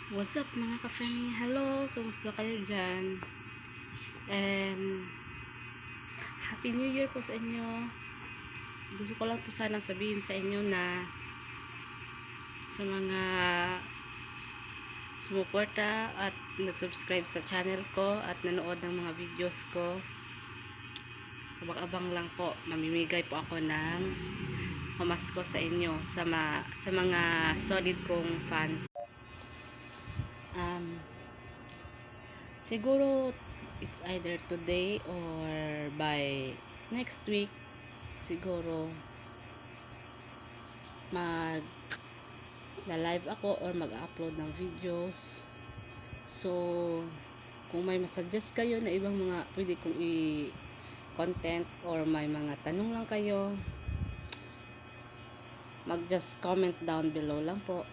What's up mga ka-Femi? Hello! Kumusta kayo dyan? And Happy New Year po sa inyo. Gusto ko lang po sanang sabihin sa inyo na sa mga sumuporta at nag-subscribe sa channel ko at nanood ng mga videos ko, abang-abang lang po, mamimigay po ako ng pamasko sa inyo, sa mga solid kong fans. Siguro it's either today or by next week, siguro live ako or mag-upload ng videos. So kung may masuggest kayo na ibang mga pwede kong i-content or may mga tanong lang kayo, just comment down below lang po.